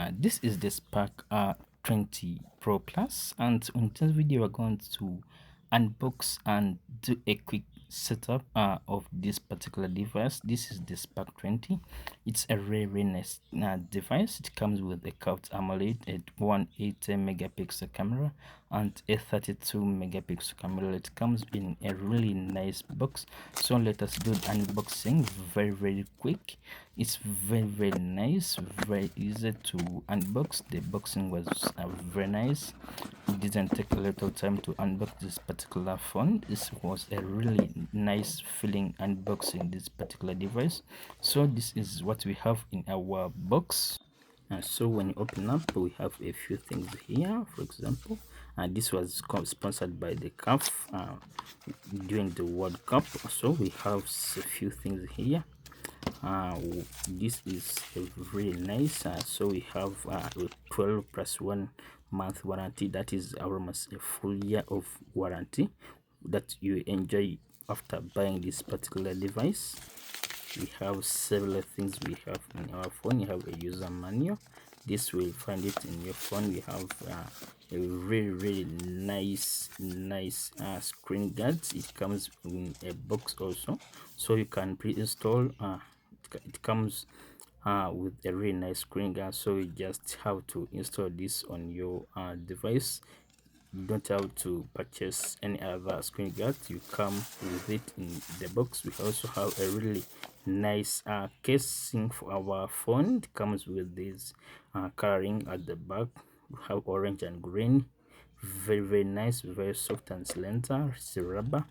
This is the Spark 20 Pro Plus, and in this video we're going to unbox and do a quick setup of this particular device. This is the Spark 20. It's a very nice device. It comes with a curved AMOLED, a 180 megapixel camera and a 32 megapixel camera. It comes in a really nice box, so let us do the unboxing very quick. It's very nice, very easy to unbox. The boxing was very nice. It didn't take a little time to unbox this particular phone. This was a really nice feeling unboxing this particular device. So this is what we have in our box. So when you open up, we have a few things here. For example, this was sponsored by the CAF during the World Cup. So we have a few things here. This is really nice. So we have a 12 plus 1 month warranty. That is almost a full year of warranty that you enjoy after buying this particular device. We have several things we have in our phone. You have a user manual. This will find it in your phone. We have a really nice screen guard. It comes in a box also, so you can pre-install. It comes with a really nice screen guard, so you just have to install this on your device. You don't have to purchase any other screen guard. You come with it in the box. We also have a really nice casing for our phone. It comes with this coloring at the back. We have orange and green. Very nice, very soft and slender. It's rubber,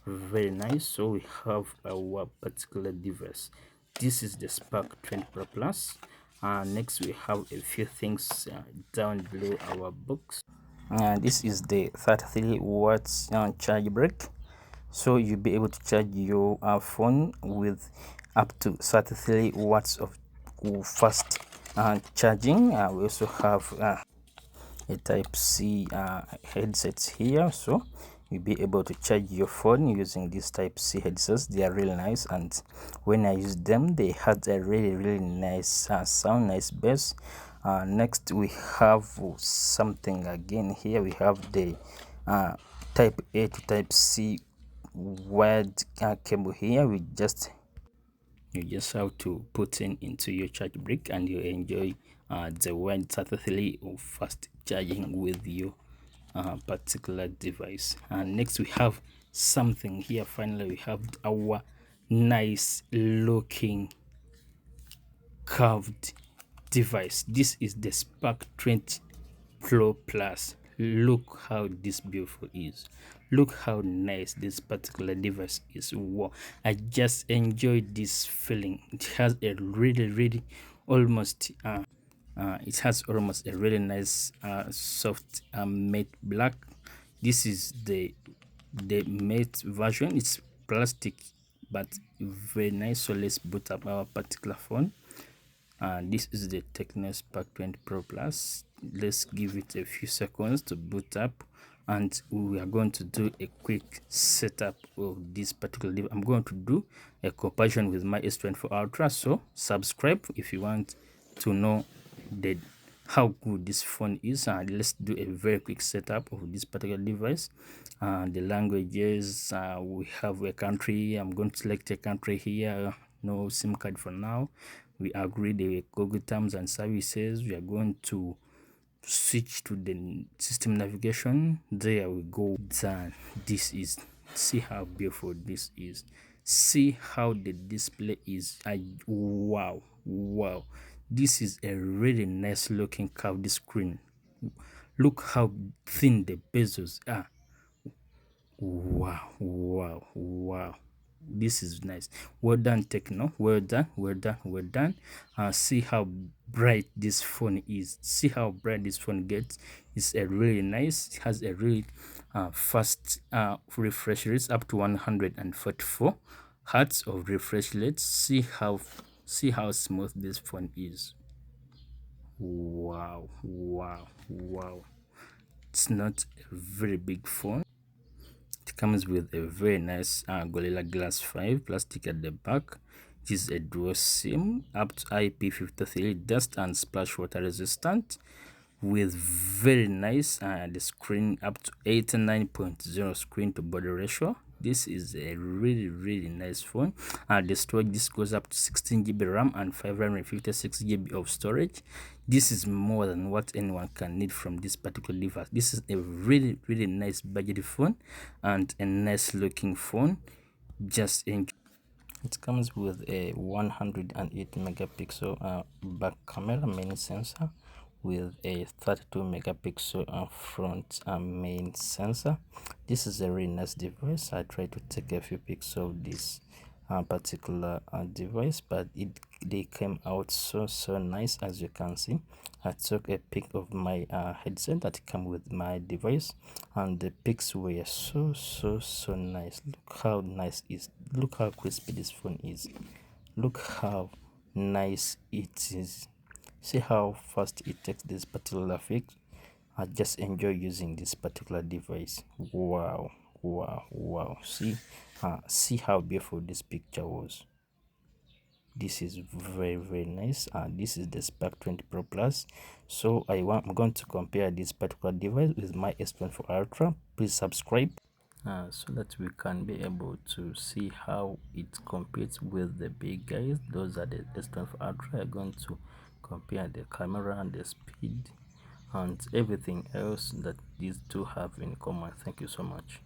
very nice. So we have our particular device. This is the Spark 20 Pro Plus. Next we have a few things down below our box. This is the 33 watts charge brick, so you'll be able to charge your phone with up to 33 watts of fast charging. We also have a type C headsets here, so you'll be able to charge your phone using these type C headsets. They are really nice, and when I use them they had a really nice sound, nice bass. Next we have something again here. We have the type A to type C wired cable here. You just have to put in into your charge brick and you enjoy the wired 33 of fast charging with your particular device. And next we have something here. Finally we have our nice looking curved device. This is the Spark 20 Pro Plus. Look how this beautiful is. Look how nice this particular device is. Wow, I just enjoyed this feeling. It has a really almost it has almost a really nice soft matte black. This is the matte version. It's plastic but very nice. So let's boot up our particular phone. This is the Tecno Spark 20 Pro Plus. Let's give it a few seconds to boot up, and we are going to do a quick setup of this particular device. I'm going to do a comparison with my S24 Ultra, so subscribe if you want to know how good this phone is. And let's do a very quick setup of this particular device. The languages, we have a country. I'm going to select a country here. No SIM card for now. We agree the Google terms and services. We are going to switch to the system navigation. There we go. Done. This is, see how beautiful this is. See how the display is. Wow, this is a really nice looking curved screen. Look how thin the bezels are. Wow, this is nice. Well done, Tecno. Well done. See how bright this phone is. See how bright this phone gets. It's a really nice. It has a really fast refresh rate, up to 144 hertz of refresh rate. See how smooth this phone is. Wow, it's not a very big phone. It comes with a very nice Gorilla Glass 5 plastic at the back. This is a dual SIM up to IP53 dust and splash water resistant with very nice the screen up to 89.0 screen to body ratio. This is a really nice phone. The storage, this goes up to 16 GB RAM and 556 GB of storage. This is more than what anyone can need from this particular device. This is a really nice budget phone and a nice looking phone. Just enjoy. It comes with a 108 megapixel back camera main sensor with a 32 megapixel front main sensor. This is a really nice device. I tried to take a few pics of this particular device, but they came out so nice. As you can see, I took a pic of my headset that came with my device, and the pics were so nice. Look how nice is, look how crispy this phone is, look how nice it is. See how fast it takes this particular fix. I just enjoy using this particular device. Wow. See how beautiful this picture was. This is very nice. This is the Spark 20 Pro Plus. So I'm going to compare this particular device with my S24 Ultra. Please subscribe so that we can be able to see how it competes with the big guys. Those are the S24 Ultra. I'm going to compare the camera and the speed and everything else that these two have in common. Thank you so much.